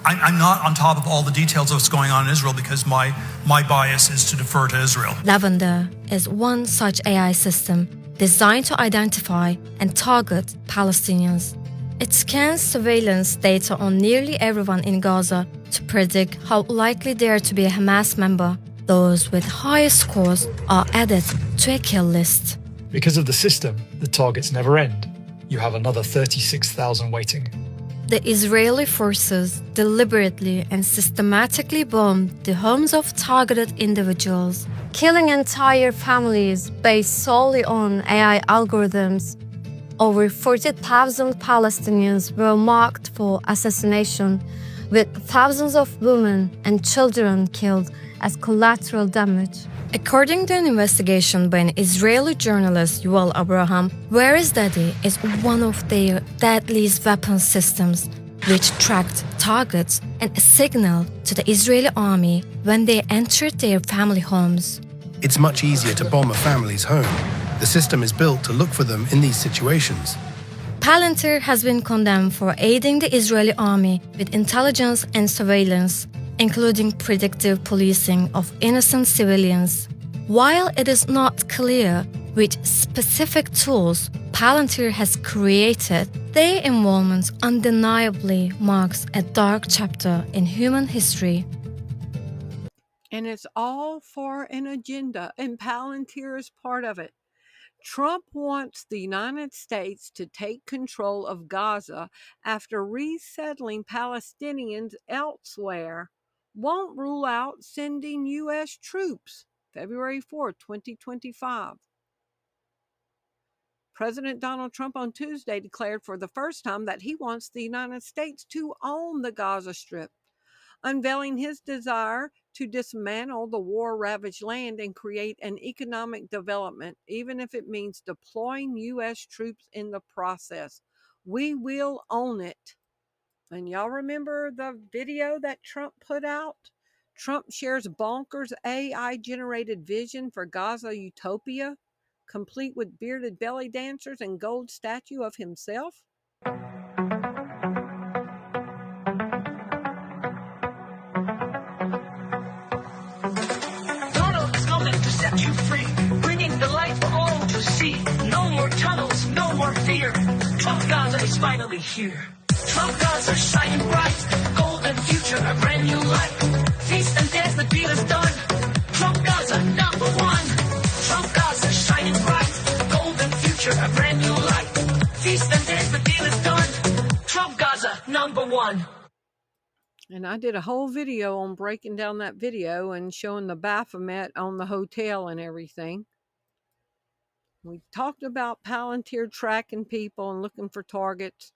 I'm not on top of all the details of what's going on in Israel because my bias is to defer to Israel. Lavender is one such AI system designed to identify and target Palestinians. It scans surveillance data on nearly everyone in Gaza to predict how likely they are to be a Hamas member. Those with higher scores are added to a kill list. Because of the system, the targets never end. You have another 36,000 waiting. The Israeli forces deliberately and systematically bombed the homes of targeted individuals, killing entire families based solely on AI algorithms. Over 40,000 Palestinians were marked for assassination, with thousands of women and children killed as collateral damage. According to an investigation by an Israeli journalist, Yuval Abraham, Where is Daddy is one of their deadliest weapon systems, which tracked targets and signaled to the Israeli army when they entered their family homes. It's much easier to bomb a family's home. The system is built to look for them in these situations. Palantir has been condemned for aiding the Israeli army with intelligence and surveillance, including predictive policing of innocent civilians. While it is not clear which specific tools Palantir has created, their involvement undeniably marks a dark chapter in human history. And it's all for an agenda, and Palantir is part of it. Trump wants the United States to take control of Gaza after resettling Palestinians elsewhere. Won't rule out sending U.S. troops. February 4, 2025. President Donald Trump on Tuesday declared for the first time that he wants the United States to own the Gaza Strip, unveiling his desire to dismantle the war-ravaged land and create an economic development, even if it means deploying U.S. troops in the process. We will own it. And y'all remember the video that Trump put out? Trump shares bonkers AI-generated vision for Gaza utopia, complete with bearded belly dancers and gold statue of himself. Set you free, bringing the light for all to see. No more tunnels, no more fear. Trump Gaza is finally here. Trump Gaza shining bright, golden future, a brand new life. Feast and dance, the deal is done. Trump Gaza number one. Trump Gaza shining bright, golden future, a brand new life. Feast and dance, the deal is done. Trump Gaza number one. And I did a whole video on breaking down that video and showing the Baphomet on the hotel and everything. We talked about Palantir tracking people and looking for targets.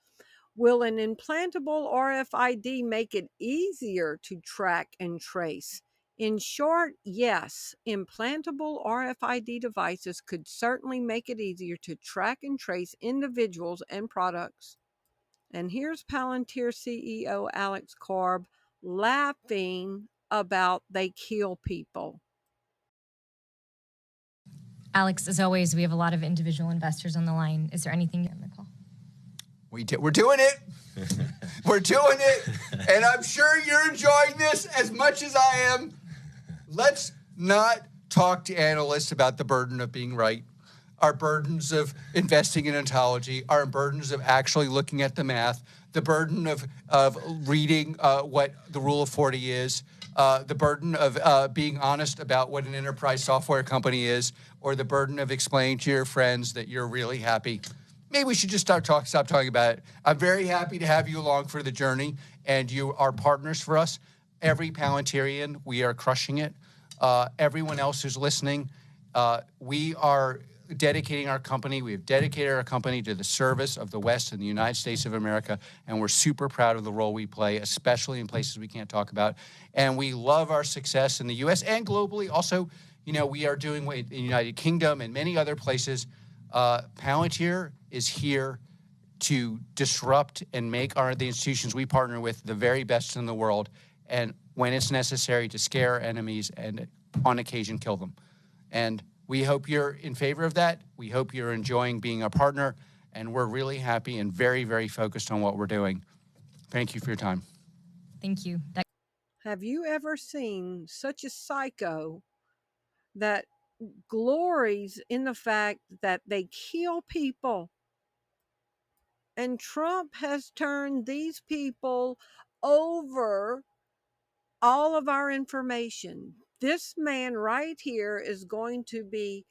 Will an implantable RFID make it easier to track and trace? In short, yes. Implantable RFID devices could certainly make it easier to track and trace individuals and products. And here's Palantir CEO Alex KARP laughing about they kill people. Alex, as always, we have a lot of individual investors on the line. Is there anything on the call? We're doing it. We're doing it. And I'm sure you're enjoying this as much as I am. Let's not talk to analysts about the burden of being right, our burdens of investing in ontology, our burdens of actually looking at the math, the burden of reading what the Rule of 40 is, the burden of being honest about what an enterprise software company is, or the burden of explaining to your friends that you're really happy. Maybe we should just stop talking about it. I'm very happy to have you along for the journey, and you are partners for us. Every Palantirian, we are crushing it. Everyone else who's listening, we are dedicating our company. We have dedicated our company to the service of the West and the United States of America, and we're super proud of the role we play, especially in places we can't talk about. And we love our success in the U.S. and globally. Also, you know, we are doing in the United Kingdom and many other places. Palantir is here to disrupt and make the institutions we partner with the very best in the world, and when it's necessary, to scare enemies and on occasion kill them. And we hope you're in favor of that. We hope you're enjoying being a partner, and we're really happy and very, very focused on what we're doing. Thank you for your time. Thank you. Have you ever seen such a psycho that glories in the fact that they kill people? And Trump has turned these people over all of our information. This man right here is going to be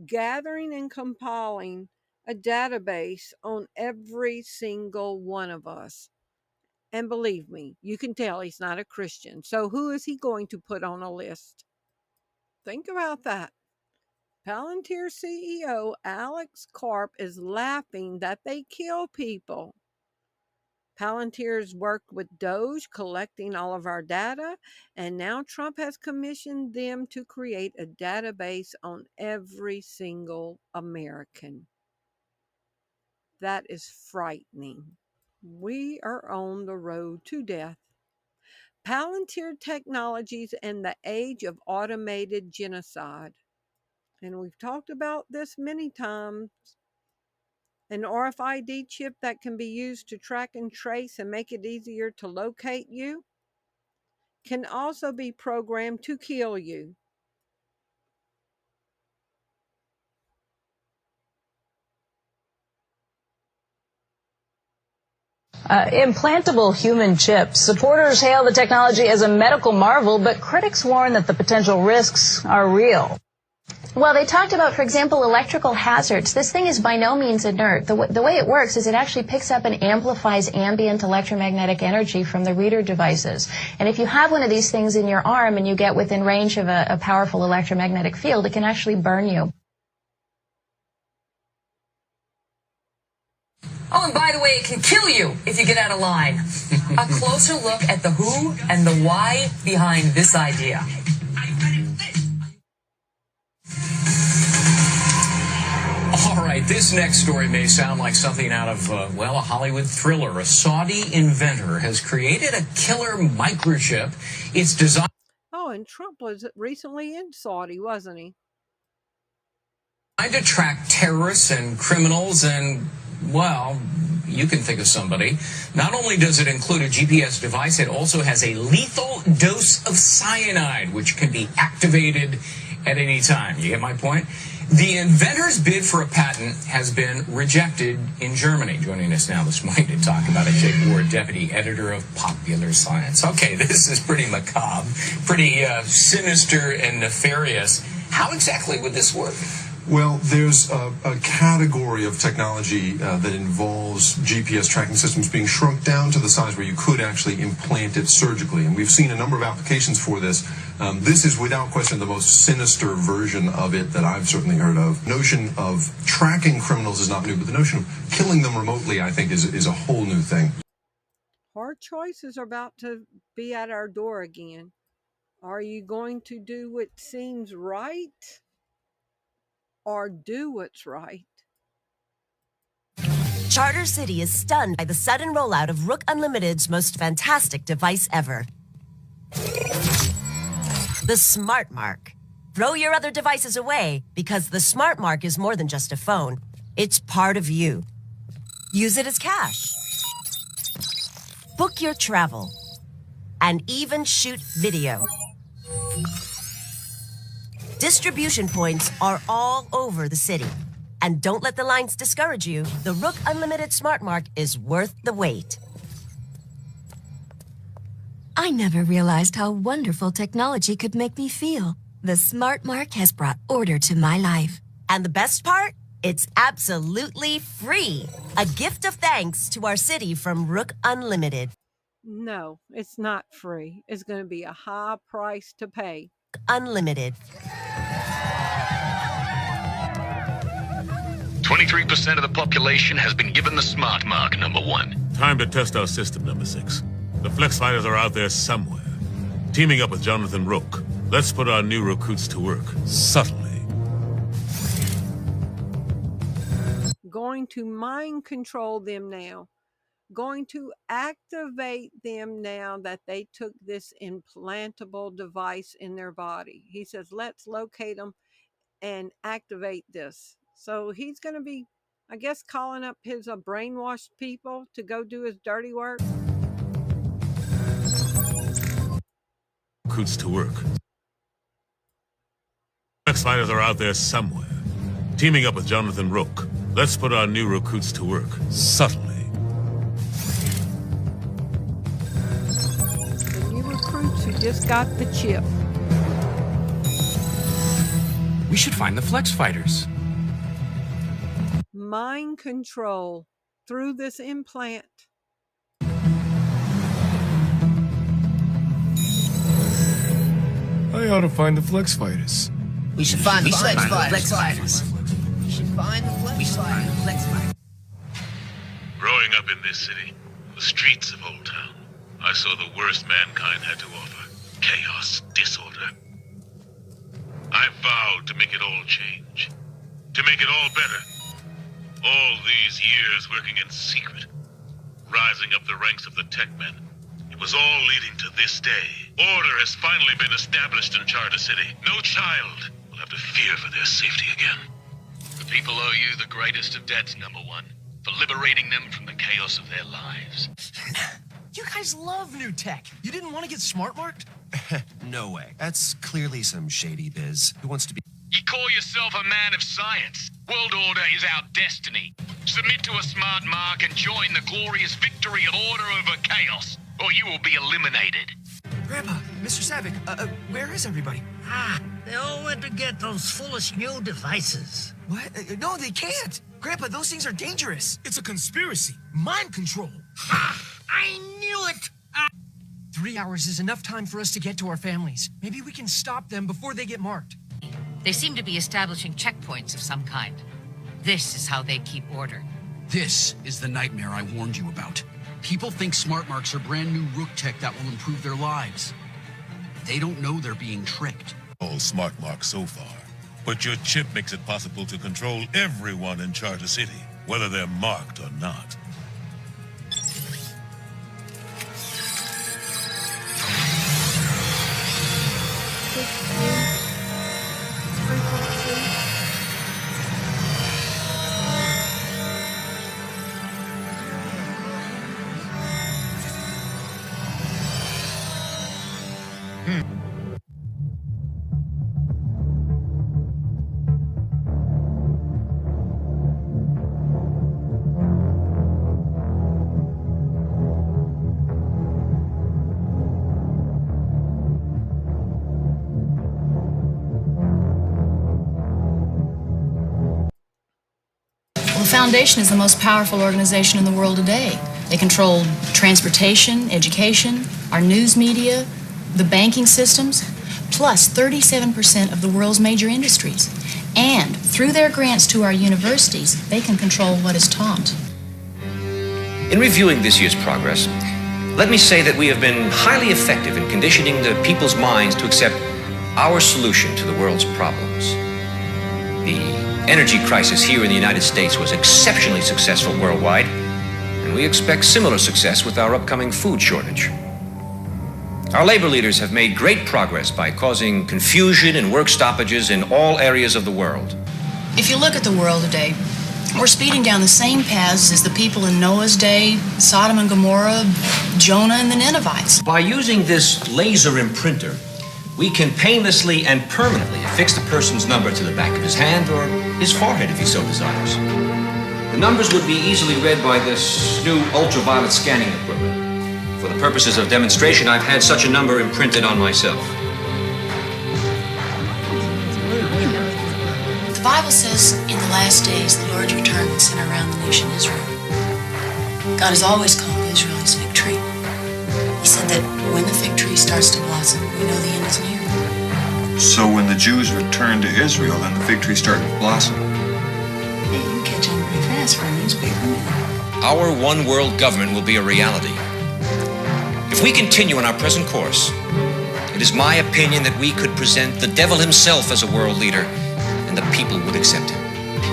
gathering and compiling a database on every single one of us. And believe me, you can tell he's not a Christian. So who is he going to put on a list? Think about that. Palantir CEO Alex KARP is laughing that they kill people. Palantir's worked with Doge, collecting all of our data, and now Trump has commissioned them to create a database on every single American. That is frightening. We are on the road to death. Palantir Technologies and the age of automated genocide. And we've talked about this many times. An RFID chip that can be used to track and trace and make it easier to locate you can also be programmed to kill you. Implantable human chips. Supporters hail the technology as a medical marvel, but critics warn that the potential risks are real. Well, they talked about, for example, electrical hazards. This thing is by no means inert. The way it works is it actually picks up and amplifies ambient electromagnetic energy from the reader devices. And if you have one of these things in your arm and you get within range of a powerful electromagnetic field, it can actually burn you. Oh, and by the way, it can kill you if you get out of line. A closer look at the who and the why behind this idea. All right, this next story may sound like something out of, well, a Hollywood thriller. A Saudi inventor has created a killer microchip. It's designed... Oh, and Trump was recently in Saudi, wasn't he? to track terrorists and criminals and, well, you can think of somebody. Not only does it include a GPS device, it also has a lethal dose of cyanide, which can be activated at any time. You get my point? The inventor's bid for a patent has been rejected in Germany. Joining us now this morning to talk about it, Jake Ward, deputy editor of Popular Science. Okay, this is pretty macabre, pretty sinister and nefarious. How exactly would this work? Well, there's a category of technology that involves GPS tracking systems being shrunk down to the size where you could actually implant it surgically. And we've seen a number of applications for this. This is without question the most sinister version of it that I've certainly heard of. The notion of tracking criminals is not new, but the notion of killing them remotely, I think, is a whole new thing. Hard choices are about to be at our door again. Are you going to do what seems right? Or do what's right? Charter City is stunned by the sudden rollout of Rook Unlimited's most fantastic device ever. The Smart Mark. Throw your other devices away because the Smart Mark is more than just a phone. It's part of you. Use it as cash. Book your travel. And even shoot video. Distribution points are all over the city. And don't let the lines discourage you. The Rook Unlimited Smart Mark is worth the wait. I never realized how wonderful technology could make me feel. The Smart Mark has brought order to my life. And the best part? It's absolutely free. A gift of thanks to our city from Rook Unlimited. No, it's not free. It's going to be a high price to pay. Unlimited. 23% of the population has been given the Smart Mark, number 1. Time to test our system, number 6. The Flex Fighters are out there somewhere. Teaming up with Jonathan Rook. Let's put our new recruits to work. Subtly. Going to mind control them now. Going to activate them now that they took this implantable device in their body. He says, let's locate them and activate this. So he's going to be, I guess, calling up his brainwashed people to go do his dirty work. Recruits to work. Flex Fighters are out there somewhere. Teaming up with Jonathan Rook. Let's put our new recruits to work. Subtly. Recruits who just got the chip. We should find the Flex Fighters. Mind control through this implant. I ought to find the Flex Fighters. We should find the Flex Fighters. We should find the Flex Fighters. Growing up in this city, The streets of Old Town. I saw the worst mankind had to offer. Chaos, disorder. I vowed to make it all change. To make it all better. All these years working in secret. Rising up the ranks of the tech men. It was all leading to this day. Order has finally been established in Charter City. No child will have to fear for their safety again. The people owe you the greatest of debts, number one, for liberating them from the chaos of their lives. You guys love new tech. You didn't want to get smart marked? No way. That's clearly some shady biz. Who wants to be... You call yourself a man of science. World order is our destiny. Submit to a smart mark and join the glorious victory of order over chaos, or you will be eliminated. Grandpa, Mr. Savick, where is everybody? They all went to get those foolish new devices. What? No, they can't. Grandpa, those things are dangerous. It's a conspiracy. Mind control. I knew it! 3 hours is enough time for us to get to our families. Maybe we can stop them before they get marked. They seem to be establishing checkpoints of some kind. This is how they keep order. This is the nightmare I warned you about. People think smart marks are brand new Rook tech that will improve their lives. They don't know they're being tricked. All smart marks so far. But your chip makes it possible to control everyone in Charter City, whether they're marked or not. The Foundation is the most powerful organization in the world today. They control transportation, education, our news media, the banking systems, plus 37% of the world's major industries. And through their grants to our universities, they can control what is taught. In reviewing this year's progress, let me say that we have been highly effective in conditioning the people's minds to accept our solution to the world's problems. The energy crisis here in the United States was exceptionally successful worldwide, and we expect similar success with our upcoming food shortage. Our labor leaders have made great progress by causing confusion and work stoppages in all areas of the world. If you look at the world today, we're speeding down the same paths as the people in Noah's day, Sodom and Gomorrah, Jonah and the Ninevites. By using this laser imprinter, we can painlessly and permanently affix the person's number to the back of his hand or his forehead if he so desires. The numbers would be easily read by this new ultraviolet scanning equipment. For the purposes of demonstration, I've had such a number imprinted on myself. The Bible says in the last days the Lord's return will center around the nation Israel. God has always called Israel his fig tree. He said that when the fig tree starts to blossom, we know the end is near. So when the Jews return to Israel, then the fig tree started to blossom. Hey, you can catch on pretty fast for a newspaper man. Our one world government will be a reality. If we continue on our present course, it is my opinion that we could present the devil himself as a world leader, and the people would accept him.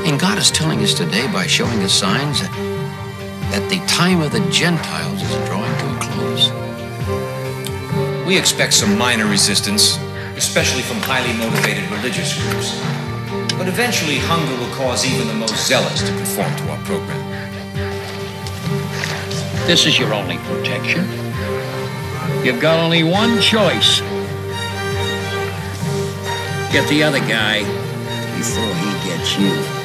And God is telling us today by showing us signs that the time of the Gentiles is drawing to a close. We expect some minor resistance, especially from highly motivated religious groups. But eventually, hunger will cause even the most zealous to conform to our program. This is your only protection. You've got only one choice. Get the other guy before he gets you.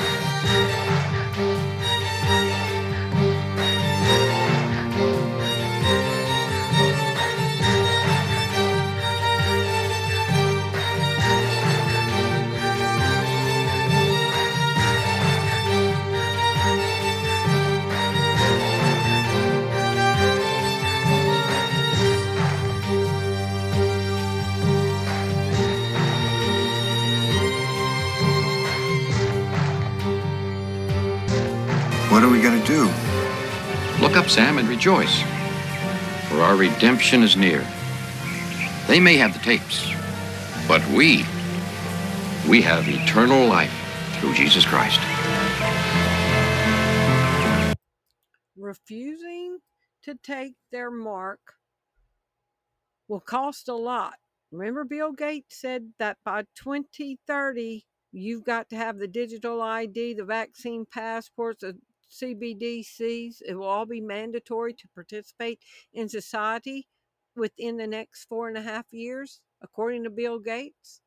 up, Sam, and rejoice, for our redemption is near. They may have the tapes, but we have eternal life through Jesus Christ. Refusing to take their mark will cost a lot. Remember, Bill Gates said that by 2030, you've got to have the digital ID, the vaccine passports, the CBDCs. It will all be mandatory to participate in society within the next 4.5 years, according to Bill Gates.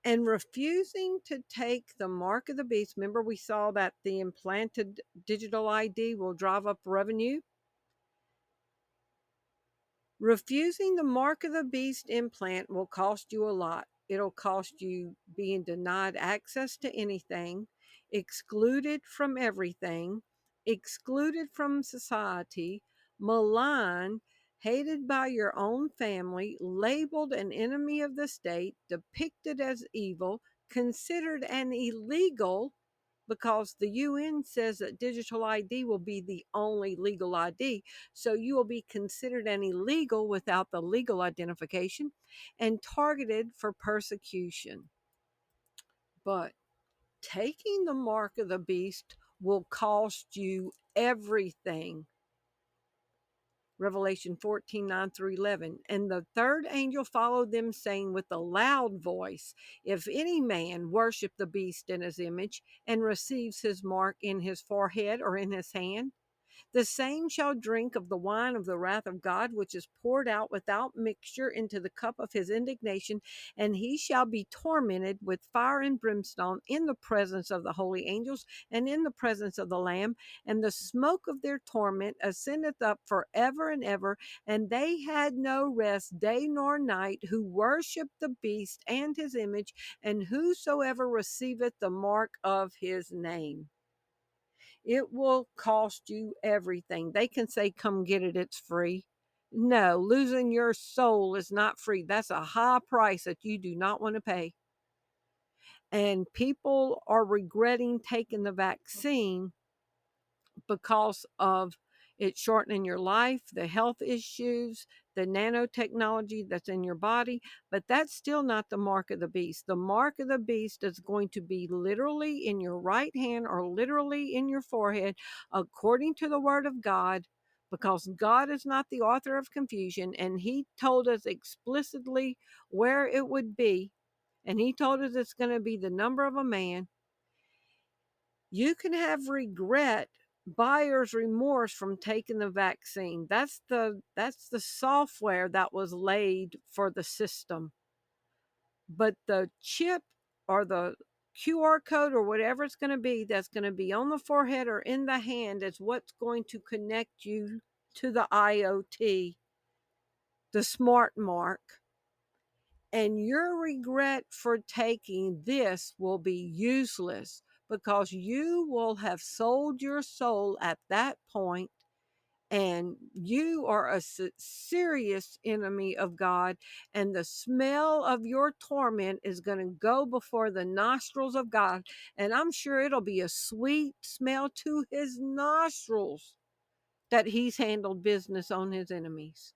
And refusing to take the mark of the beast. Remember, we saw that the implanted digital ID will drive up revenue. Refusing the mark of the beast implant will cost you a lot. It'll cost you being denied access to anything, excluded from everything, excluded from society, maligned, hated by your own family, labeled an enemy of the state, depicted as evil, considered an illegal, because the UN says that digital ID will be the only legal ID. So you will be considered an illegal without the legal identification and targeted for persecution. But taking the mark of the beast will cost you everything. Revelation 14:9-11. And the third angel followed them, saying with a loud voice, if any man worship the beast in his image and receives his mark in his forehead or in his hand, the same shall drink of the wine of the wrath of God, which is poured out without mixture into the cup of his indignation, and he shall be tormented with fire and brimstone in the presence of the holy angels and in the presence of the Lamb. And the smoke of their torment ascendeth up forever and ever, and they had no rest day nor night, who worship the beast and his image, and whosoever receiveth the mark of his name. It will cost you everything. They can say, come get it, it's free. No, losing your soul is not free. That's a high price that you do not want to pay. And people are regretting taking the vaccine because of it shortening your life, the health issues, the nanotechnology that's in your body. But that's still not the mark of the beast. The mark of the beast is going to be literally in your right hand or literally in your forehead, according to the word of God, because God is not the author of confusion. And he told us explicitly where it would be. And he told us it's going to be the number of a man. You can have regret, buyer's remorse from taking the vaccine. That's the software that was laid for the system. But the chip or the QR code or whatever it's going to be, that's going to be on the forehead or in the hand, is what's going to connect you to the IoT, the smart mark. And your regret for taking this will be useless, because you will have sold your soul at that point, and you are a serious enemy of God, and the smell of your torment is going to go before the nostrils of God, and I'm sure it'll be a sweet smell to his nostrils that he's handled business on his enemies.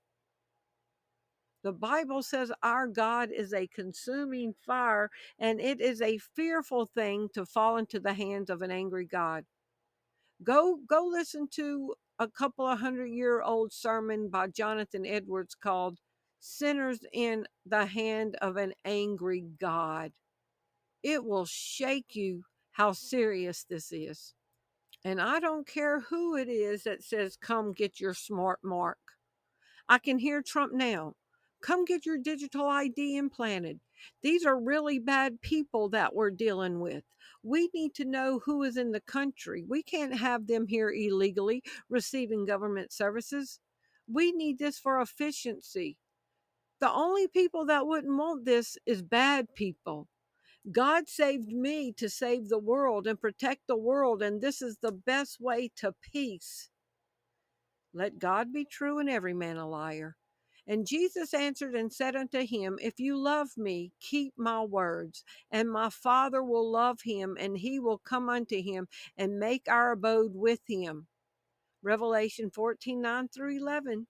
The Bible says our God is a consuming fire, and it is a fearful thing to fall into the hands of an angry God. Go listen to a couple of 100-year-old sermon by Jonathan Edwards called Sinners in the Hand of an Angry God. It will shake you how serious this is. And I don't care who it is that says, come get your smart mark. I can hear Trump now. Come get your digital ID implanted. These are really bad people that we're dealing with. We need to know who is in the country. We can't have them here illegally receiving government services. We need this for efficiency. The only people that wouldn't want this is bad people. God saved me to save the world and protect the world, and this is the best way to peace. Let God be true and every man a liar. And Jesus answered and said unto him, if you love me, keep my words, and my Father will love him, and he will come unto him and make our abode with him. Revelation 14:9 through 11.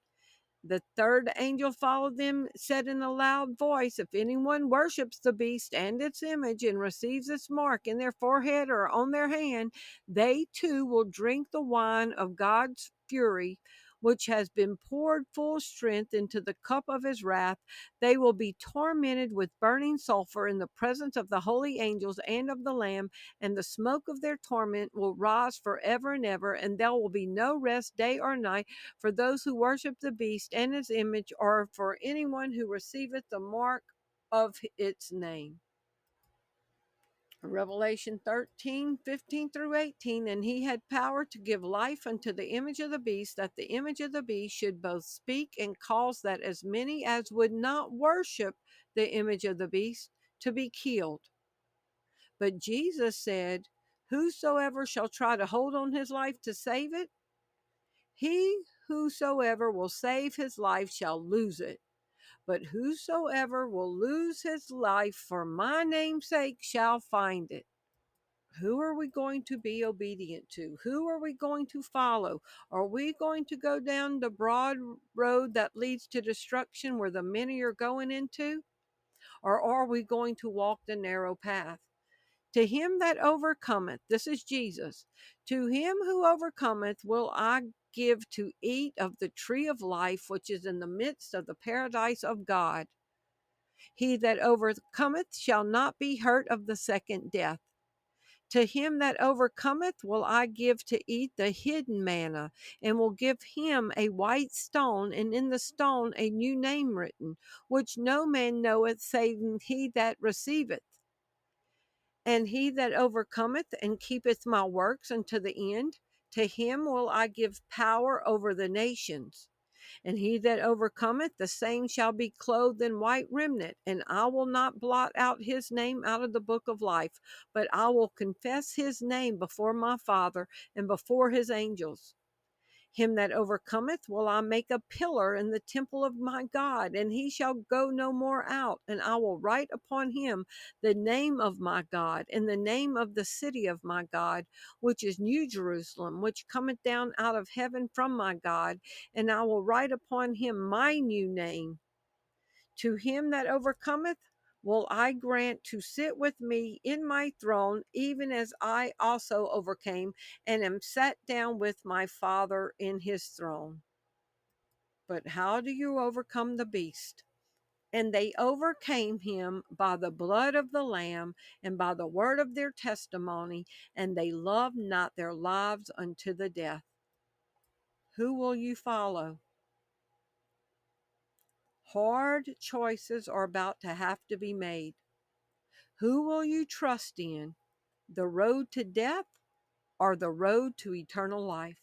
The third angel followed them, said in a loud voice, if anyone worships the beast and its image and receives its mark in their forehead or on their hand, they too will drink the wine of God's fury, which has been poured full strength into the cup of his wrath. They will be tormented with burning sulfur in the presence of the holy angels and of the Lamb, and the smoke of their torment will rise forever and ever, and there will be no rest day or night for those who worship the beast and its image, or for anyone who receiveth the mark of its name. Revelation 13:15 through 18. And he had power to give life unto the image of the beast, that the image of the beast should both speak and cause that as many as would not worship the image of the beast to be killed. But Jesus said, whosoever shall try to hold on his life to save it, he whosoever will save his life shall lose it. But whosoever will lose his life for my name's sake shall find it. Who are we going to be obedient to? Who are we going to follow? Are we going to go down the broad road that leads to destruction where the many are going into? Or are we going to walk the narrow path? To him that overcometh, this is Jesus, to him who overcometh will I give to eat of the tree of life, which is in the midst of the paradise of God. He that overcometh shall not be hurt of the second death. To him that overcometh will I give to eat the hidden manna, and will give him a white stone, and in the stone a new name written, which no man knoweth save he that receiveth. And he that overcometh and keepeth my works unto the end, to him will I give power over the nations. And he that overcometh, the same shall be clothed in white raiment, and I will not blot out his name out of the book of life, but I will confess his name before my Father and before his angels. Him that overcometh will I make a pillar in the temple of my God, and he shall go no more out. And I will write upon him the name of my God, and the name of the city of my God, which is New Jerusalem, which cometh down out of heaven from my God. And I will write upon him my new name. To him that overcometh will I grant to sit with me in my throne, even as I also overcame and am sat down with my Father in his throne. But how do you overcome the beast? And they overcame him by the blood of the Lamb and by the word of their testimony, and they loved not their lives unto the death. Who will you follow? Hard choices are about to have to be made. Who will you trust in? The road to death or the road to eternal life?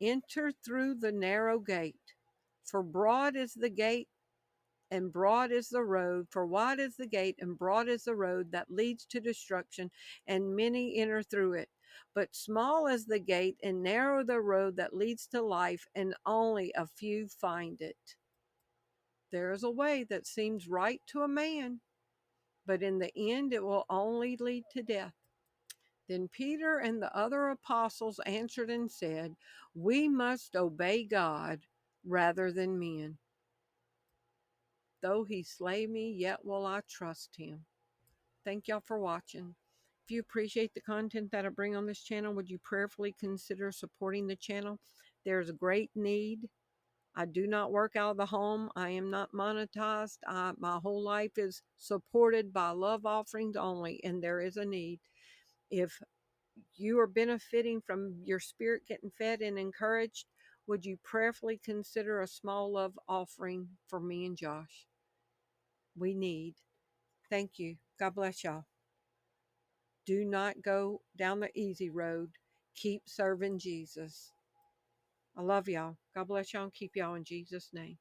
Enter through the narrow gate, for broad is the gate and broad is the road, for wide is the gate and broad is the road that leads to destruction, and many enter through it. But small is the gate and narrow the road that leads to life, and only a few find it. There is a way that seems right to a man, but in the end it will only lead to death. Then Peter and the other apostles answered and said, we must obey God rather than men. Though he slay me, yet will I trust him. Thank y'all for watching. If you appreciate the content that I bring on this channel, would you prayerfully consider supporting the channel? There's a great need. I do not work out of the home. I am not monetized. My whole life is supported by love offerings only, and there is a need. If you are benefiting from your spirit getting fed and encouraged, would you prayerfully consider a small love offering for me and Josh? We need. Thank you. God bless y'all. Do not go down the easy road. Keep serving Jesus. I love y'all. God bless y'all and keep y'all in Jesus' name.